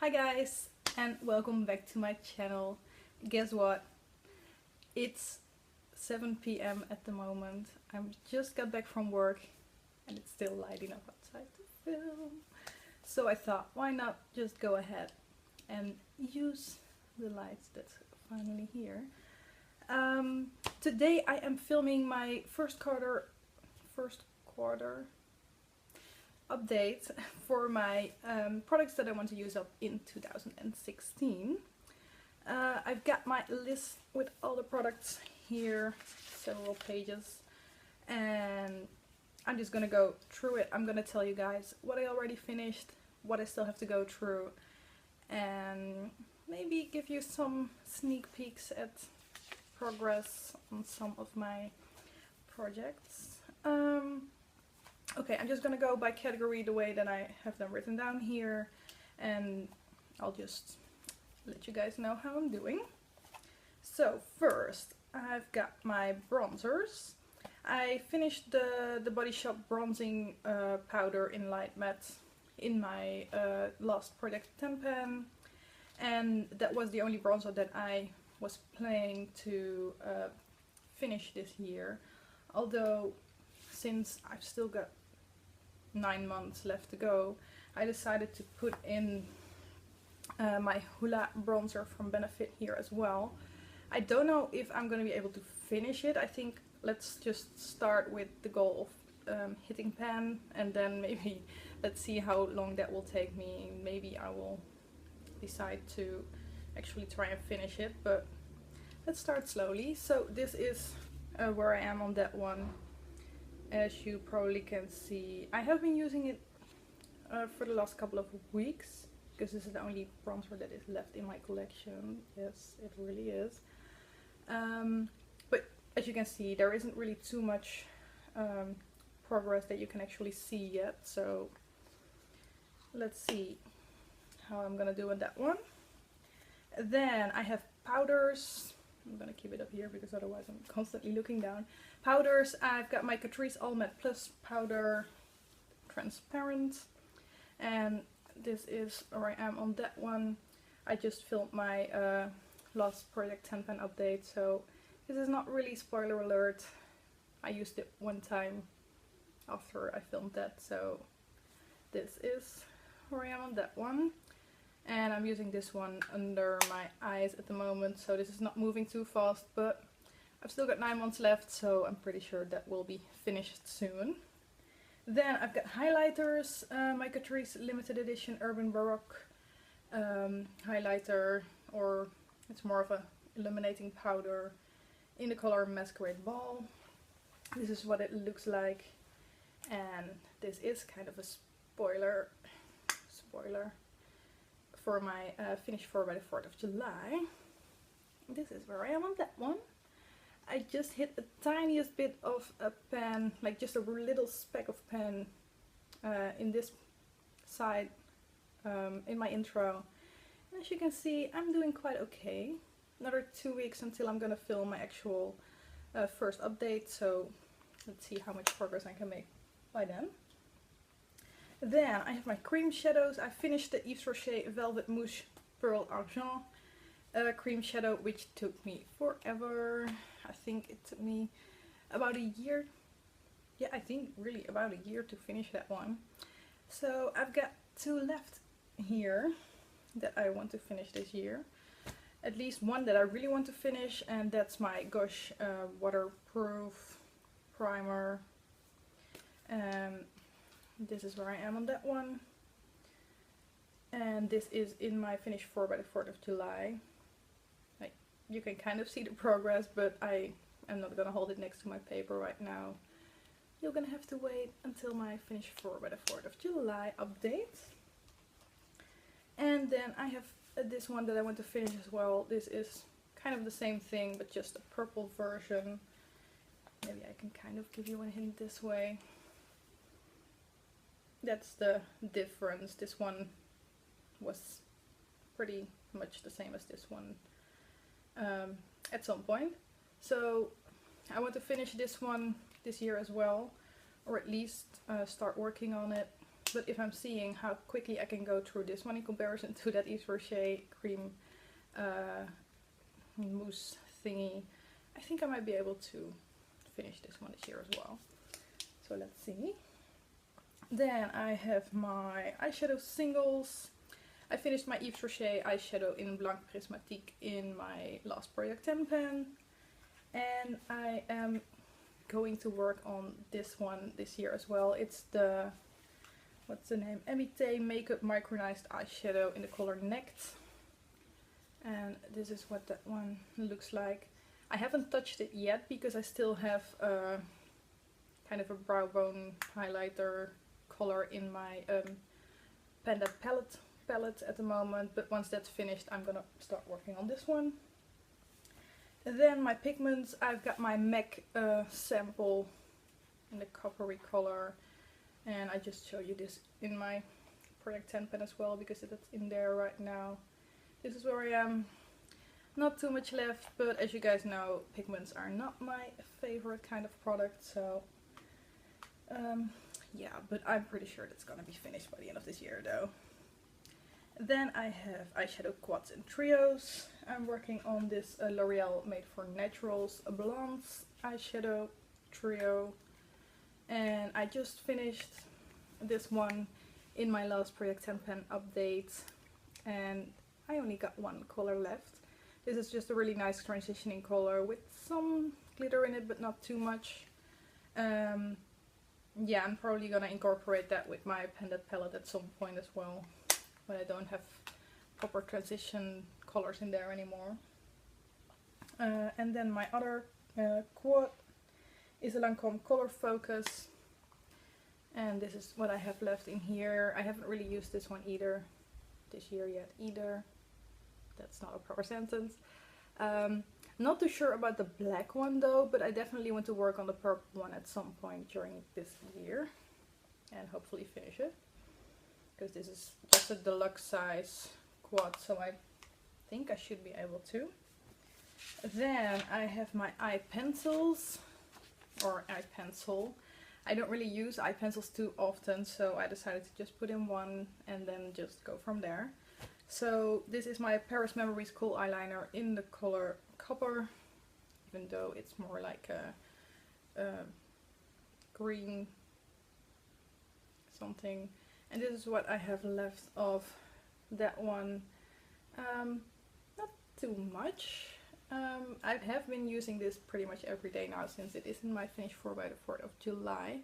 Hi guys, and welcome back to my channel. Guess what? It's 7 p.m. at the moment. I just got back from work and it's still light enough outside to film. So I thought, why not just go ahead and use the lights that's finally here. Today I am filming my first quarter update for my products that I want to use up in 2016. I've got my list with all the products here, several pages, and I'm just gonna go through it. I'm gonna tell you guys what I already finished, what I still have to go through, and maybe give you some sneak peeks at progress on some of my projects. Okay, I'm just gonna go by category the way that I have them written down here, and I'll just let you guys know how I'm doing. So first, I've got my bronzers. I finished the Body Shop bronzing powder in light matte in my last project 10 pen, and that was the only bronzer that I was planning to finish this year. Although, since I've still got 9 months left to go, I decided to put in my Hula bronzer from Benefit here as well. I don't know if I'm going to be able to finish it. I think let's just start with the goal of hitting pan, and then maybe let's see how long that will take me. Maybe I will decide to actually try and finish it, but let's start slowly. So this is where I am on that one. As you probably can see, I have been using it for the last couple of weeks, because this is the only bronzer that is left in my collection. Yes, it really is. But as you can see, there isn't really too much progress that you can actually see yet. So let's see how I'm gonna do with that one. Then I have powders. I'm gonna keep it up here because otherwise I'm constantly looking down. Powders, I've got my Catrice All Matte Plus powder, transparent, and this is where I am on that one. I just filmed my last project 10 pen update, so this is not really spoiler alert. I used it one time after I filmed that, so this is where I am on that one. And I'm using this one under my eyes at the moment, so this is not moving too fast, but I've still got 9 months left, so I'm pretty sure that will be finished soon. Then I've got highlighters, my Catrice limited edition Urban Baroque highlighter, or it's more of a illuminating powder in the color Masquerade Ball. This is what it looks like, and this is kind of a spoiler for my finish 4 by the 4th of July. This is where I am on that one. I just hit the tiniest bit of a pen, like just a little speck of pen in this side in my intro. And as you can see, I'm doing quite okay. Another 2 weeks until I'm gonna film my actual first update, so let's see how much progress I can make by then. Then I have my cream shadows. I finished the Yves Rocher Velvet Mousse Pearl Argent cream shadow, which took me forever. I think it took me about a year. Yeah, I think really about a year to finish that one. So I've got 2 left here that I want to finish this year. At least one that I really want to finish, and that's my Gosh waterproof primer. This is where I am on that one, and this is in my finish 4 by the 4th of July. Like, you can kind of see the progress, but I am not gonna hold it next to my paper right now. You're gonna have to wait until my finish 4 by the 4th of July update. And then I have this one that I want to finish as well. This is kind of the same thing, but just a purple version. Maybe I can kind of give you a hint this way. That's the difference. This one was pretty much the same as this one at some point. So I want to finish this one this year as well, or at least start working on it. but if I'm seeing how quickly I can go through this one in comparison to that Yves Rocher cream mousse thingy, I think I might be able to finish this one this year as well. So let's see. Then I have my eyeshadow singles. I finished my Yves Rocher eyeshadow in Blanc Prismatique in my last Project 10 pen. And I am going to work on this one this year as well. It's the, what's the name? Emite Makeup Micronized Eyeshadow in the color Necked. And this is what that one looks like. I haven't touched it yet because I still have kind of a brow bone highlighter color in my Panda palette at the moment, but once that's finished I'm gonna start working on this one. And then my pigments, I've got my MAC sample in the coppery color, and I just show you this in my Project 10 pen as well because it's in there right now. This is where I am. Not too much left, but as you guys know, pigments are not my favorite kind of product, so yeah, but I'm pretty sure that's gonna be finished by the end of this year though. Then I have eyeshadow quads and trios. I'm working on this L'Oreal Made for Naturals Blondes eyeshadow trio, and I just finished this one in my last Project 10 pen update, and I only got one color left. This is just a really nice transitioning color with some glitter in it, but not too much. Yeah, I'm probably gonna incorporate that with my Panda palette at some point as well, when I don't have proper transition colors in there anymore. And then my other quad is a Lancome Color Focus, and this is what I have left in here. I haven't really used this one either this year yet either. That's not a proper sentence. Not too sure about the black one though, but I definitely want to work on the purple one at some point during this year and hopefully finish it, because this is just a deluxe size quad, so I think I should be able to. Then I have my eye pencils, or eye pencil. I don't really use eye pencils too often, so I decided to just put in one and then just go from there. So this is my Paris Memories Kohl eyeliner in the color Copper, even though it's more like a green something. And this is what I have left of that one. Not too much. I have been using this pretty much every day now since it is in my finish 4 by the 4th of July.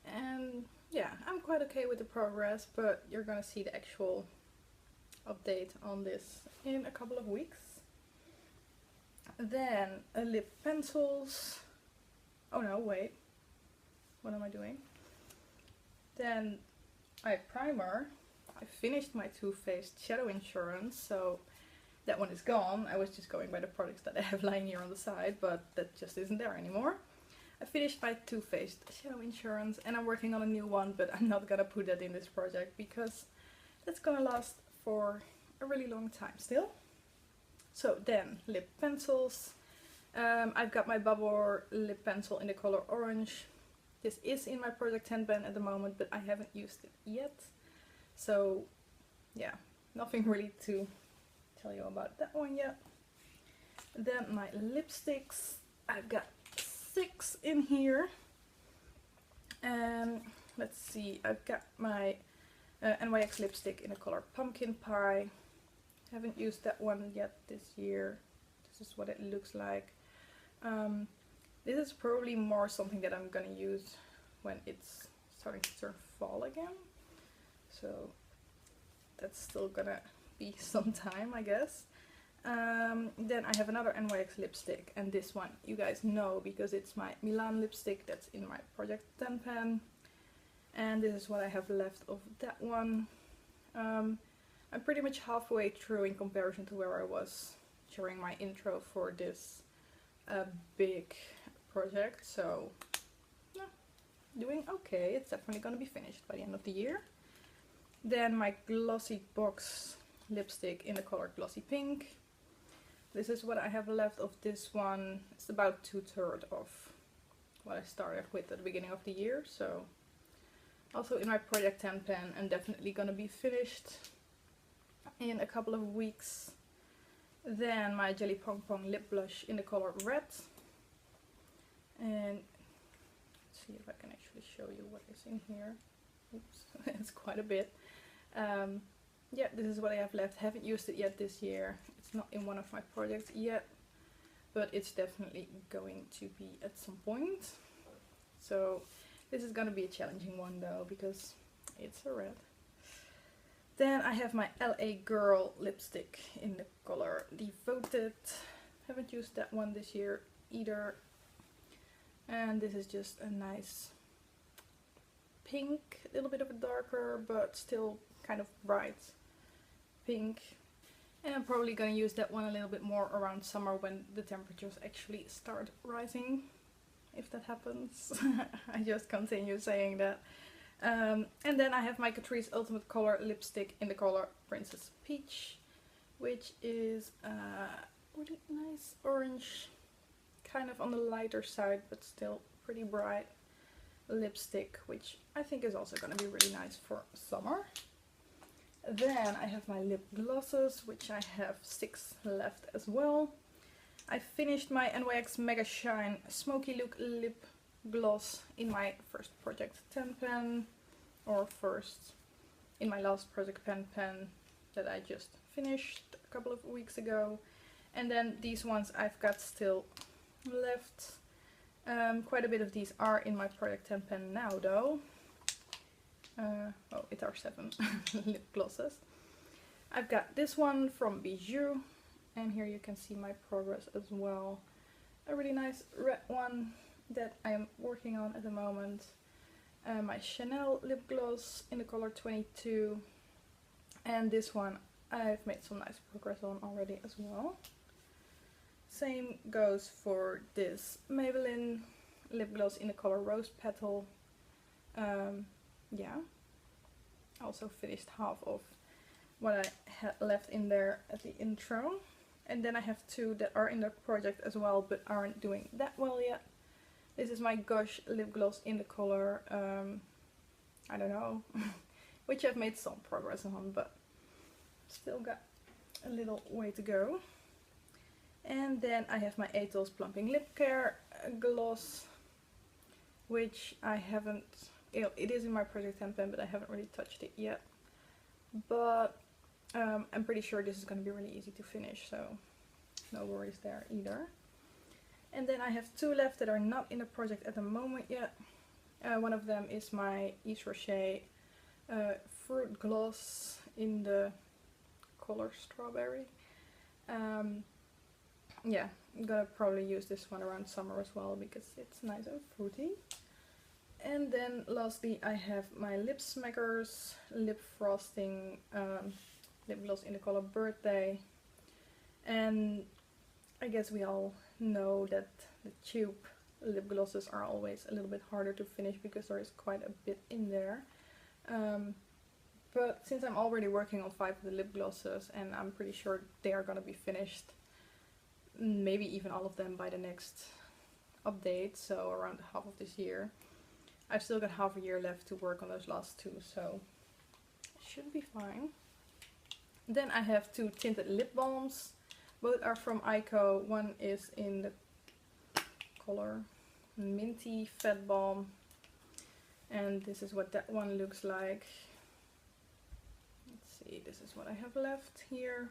And yeah, I'm quite okay with the progress, but you're gonna see the actual update on this in a couple of weeks. Then lip pencils. Oh no, wait. What am I doing? Then eye primer. I finished my Too Faced Shadow Insurance, so that one is gone. I was just going by the products that I have lying here on the side, but that just isn't there anymore. I finished my Too Faced Shadow Insurance, and I'm working on a new one, but I'm not gonna put that in this project because that's gonna last for a really long time still. So then lip pencils. I've got my Babor lip pencil in the color Orange. This is in my Project 10 pen at the moment, but I haven't used it yet. So yeah, nothing really to tell you about that one yet. Then my lipsticks. I've got 6 in here. And let's see, I've got my NYX lipstick in the color Pumpkin Pie. Haven't used that one yet this year. This is what it looks like. This is probably more something that I'm gonna use when it's starting to turn fall again. So that's still gonna be some time, I guess. Then I have another NYX lipstick, and this one you guys know because it's my Milan lipstick that's in my Project 10 pen. And this is what I have left of that one. I'm pretty much halfway through in comparison to where I was during my intro for this big project, so yeah, doing okay. It's definitely going to be finished by the end of the year. Then my Glossy Box lipstick in the color Glossy Pink. This is what I have left of this one. It's about 2/3 of what I started with at the beginning of the year, so Also in my Project 10 pen, and definitely gonna be finished in a couple of weeks. Then my Jelly Pong Pong lip blush in the color red. And let's see if I can actually show you what is in here. Oops, it's quite a bit. Yeah, this is what I have left. Haven't used it yet this year. It's not in one of my projects yet, but it's definitely going to be at some point. So this is going to be a challenging one though, because it's a red. Then I have my LA Girl lipstick in the color Devoted. Haven't used that one this year either. And this is just a nice pink, a little bit of a darker, but still kind of bright pink. And I'm probably going to use that one a little bit more around summer when the temperatures actually start rising, if that happens. I just continue saying that. And then I have my Catrice Ultimate Color lipstick in the color Princess Peach, which is a really nice orange, kind of on the lighter side, but still pretty bright lipstick, which I think is also going to be really nice for summer. Then I have my lip glosses, which I have 6 left as well. I finished my NYX Mega Shine Smoky Look lip gloss in my first Project 10 pen, or first in my last Project 10 pen that I just finished a couple of weeks ago. And then these ones I've got still left. Quite a bit of these are in my Project 10 pen now though. Oh, it are 7 lip glosses. I've got this one from Bijou, and here you can see my progress as well. A really nice red one that I am working on at the moment. My Chanel lip gloss in the color 22, and this one I've made some nice progress on already as well. Same goes for this Maybelline lip gloss in the color Rose Petal. Yeah, also finished half of what I had left in there at the intro. And then I have 2 that are in the project as well, but aren't doing that well yet. This is my Gush lip gloss in the color, I don't know, which I've made some progress on, but still got a little way to go. And then I have my Atols Plumping Lip Care gloss, which I haven't, it is in my Project 10 pen, but I haven't really touched it yet. But I'm pretty sure this is going to be really easy to finish, so no worries there either. And then I have 2 left that are not in the project at the moment yet. One of them is my Yves Rocher Fruit Gloss in the color Strawberry. Yeah, I'm gonna probably use this one around summer as well because it's nice and fruity. And then lastly I have my Lip Smackers Lip Frosting lip gloss in the color Birthday. And I guess we all know that the tube lip glosses are always a little bit harder to finish because there is quite a bit in there. But since I'm already working on 5 of the lip glosses and I'm pretty sure they are gonna be finished, maybe even all of them by the next update, so around half of this year. I've still got half a year left to work on those last 2, so it should be fine. Then I have 2 tinted lip balms. Both are from Ico. One is in the color Minty Fat Balm, and this is what that one looks like. Let's see, this is what I have left here.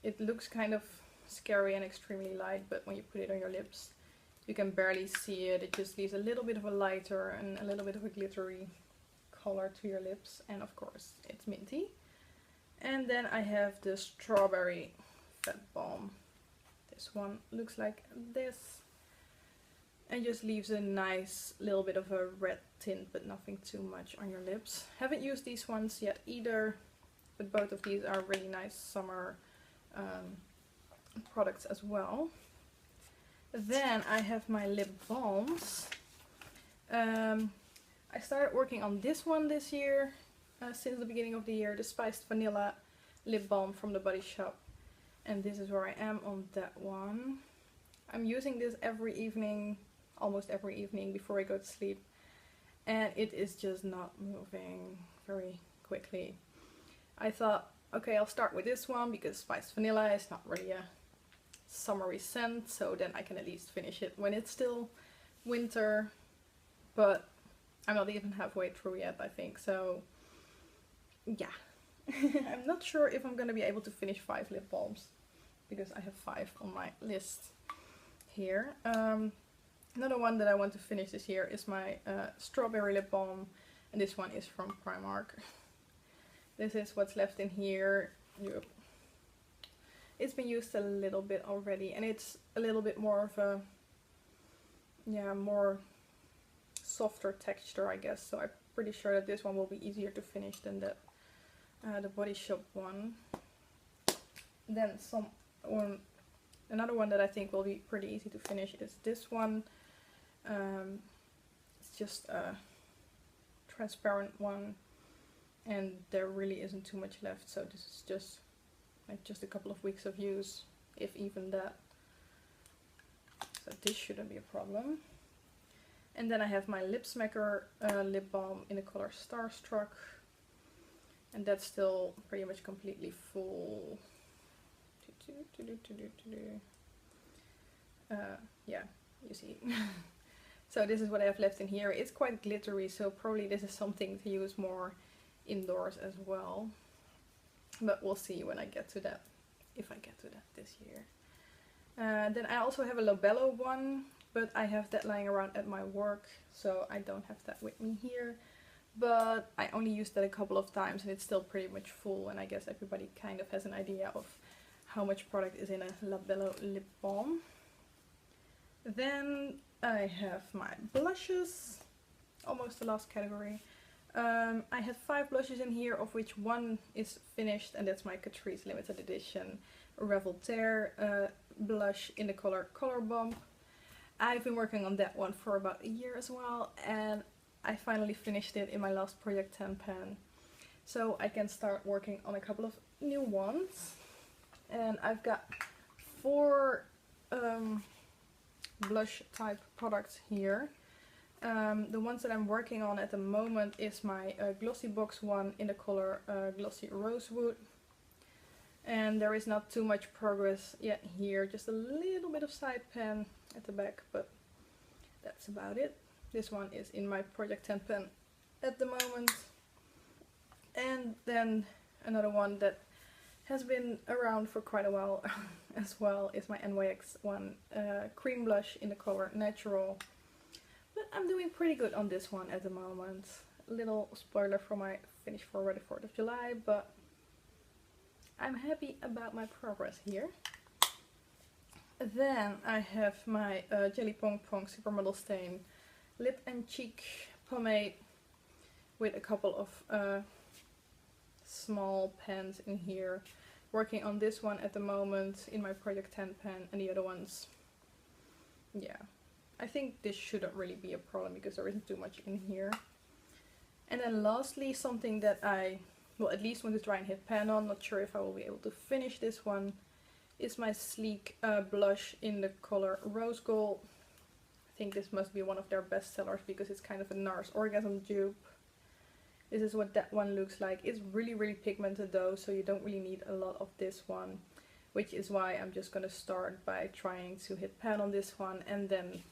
It looks kind of scary and extremely light, but when you put it on your lips you can barely see it. It just leaves a little bit of a lighter and a little bit of a glittery color to your lips, and of course it's minty. And then I have the Strawberry Fat Balm. This one looks like this and just leaves a nice little bit of a red tint, but nothing too much on your lips. Haven't used these ones yet either, but both of these are really nice summer products as well. Then I have my lip balms. I started working on this one this year, since the beginning of the year, the Spiced Vanilla lip balm from the Body Shop, and this is where I am on that one. I'm using this every evening, almost every evening before I go to sleep, and it is just not moving very quickly. I thought, okay, I'll start with this one because Spiced Vanilla is not really a summery scent, so then I can at least finish it when it's still winter, but I'm not even halfway through yet, I think, so yeah. I'm not sure if I'm gonna be able to finish 5 lip balms, because I have 5 on my list here. Another one that I want to finish this year is my strawberry lip balm, and this one is from Primark. This is what's left in here. It's been used a little bit already, and it's a little bit more of a, yeah, more softer texture, I guess, so I'm pretty sure that this one will be easier to finish than the Body Shop one. Then another one that I think will be pretty easy to finish is this one. It's just a transparent one, and there really isn't too much left, so this is just a couple of weeks of use, if even that. So this shouldn't be a problem. And then I have my Lip Smacker lip balm in the color Starstruck, and that's still pretty much completely full. Yeah, you see. So this is what I have left in here. It's quite glittery, so probably this is something to use more indoors as well. But we'll see when I get to that, if I get to that this year. Then I also have a Lobello one, but I have that lying around at my work, so I don't have that with me here. But I only used that a couple of times, and it's still pretty much full, and I guess everybody kind of has an idea of how much product is in a Lobello lip balm. Then I have my blushes, almost the last category. I had 5 blushes in here, of which one is finished, and that's my Catrice limited edition Revoltaire blush in the color Color Bomb. I've been working on that one for about a year as well, and I finally finished it in my last Project 10 pen. So I can start working on a couple of new ones. And I've got 4 blush type products here. The ones that I'm working on at the moment is my Glossy Box one in the color Glossy Rosewood. And there is not too much progress yet here, just a little bit of side pen at the back, but that's about it. This one is in my Project 10 pen at the moment. And then another one that has been around for quite a while as well is my NYX one cream blush in the color Natural. But I'm doing pretty good on this one at the moment. A little spoiler for my finish for the 4th of July, but I'm happy about my progress here. Then I have my Jelly Pong Pong Supermodel Stain Lip and Cheek Pomade with a couple of small pens in here. Working on this one at the moment in my Project 10 pen, and the other ones, yeah. I think this shouldn't really be a problem because there isn't too much in here. And then lastly, something that I will at least want to try and hit pan on, not sure if I will be able to finish this one, is my Sleek blush in the color Rose Gold. I think this must be one of their best sellers because it's kind of a NARS Orgasm dupe. This is what that one looks like. It's really, really pigmented though, so you don't really need a lot of this one, which is why I'm just going to start by trying to hit pan on this one, and then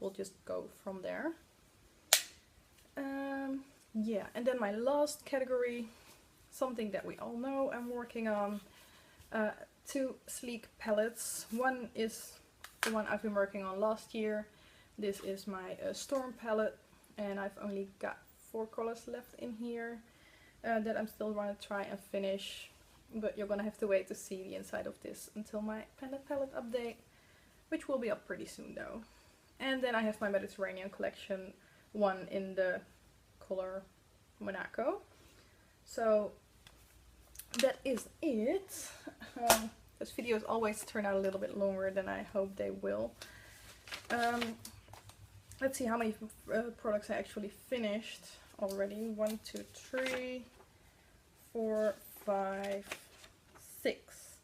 we'll just go from there. Yeah, and then my last category, something that we all know I'm working on, 2 Sleek palettes. One is the one I've been working on last year. This is my Storm palette, and I've only got 4 colors left in here that I'm still going to try and finish, but you're gonna have to wait to see the inside of this until my palette update, which will be up pretty soon though. And then I have my Mediterranean collection one in the color Monaco. So that is it. Those videos always turn out a little bit longer than I hope they will. Let's see how many products I actually finished already. 1, 2, 3, 4, 5, 6.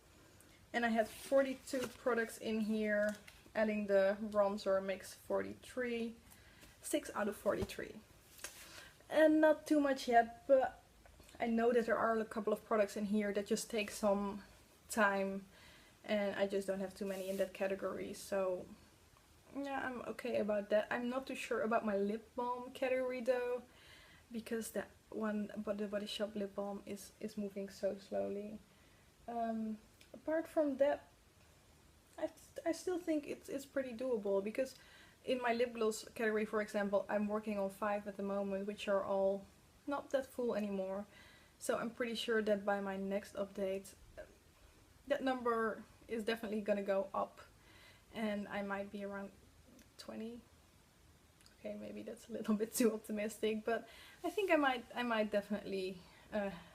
And I had 42 products in here. Adding the bronzer makes 43. 6 out of 43. And not too much yet, but I know that there are a couple of products in here that just take some time, and I just don't have too many in that category, so yeah, I'm okay about that. I'm not too sure about my lip balm category though, because that one, but the Body Shop lip balm is moving so slowly. Apart from that, I still think it's pretty doable, because in my lip gloss category, for example, I'm working on 5 at the moment, which are all not that full anymore. So I'm pretty sure that by my next update, that number is definitely gonna go up, and I might be around 20. Okay, maybe that's a little bit too optimistic, but I think I might definitely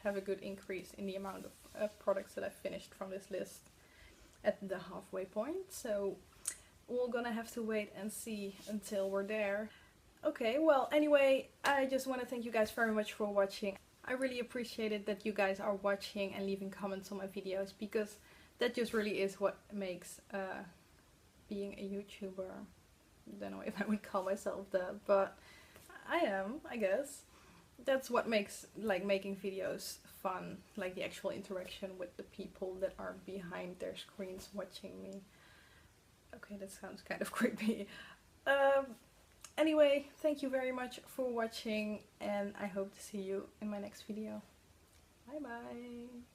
have a good increase in the amount of products that I've finished from this list at the halfway point. So we're gonna have to wait and see until we're there. Okay, well, anyway, I just want to thank you guys very much for watching. I really appreciate it that you guys are watching and leaving comments on my videos, because that just really is what makes being a YouTuber. I don't know if I would call myself that, but I am, I guess. That's what makes like making videos fun, like the actual interaction with the people that are behind their screens watching me. Okay, that sounds kind of creepy. Anyway, thank you very much for watching, and I hope to see you in my next video. Bye bye!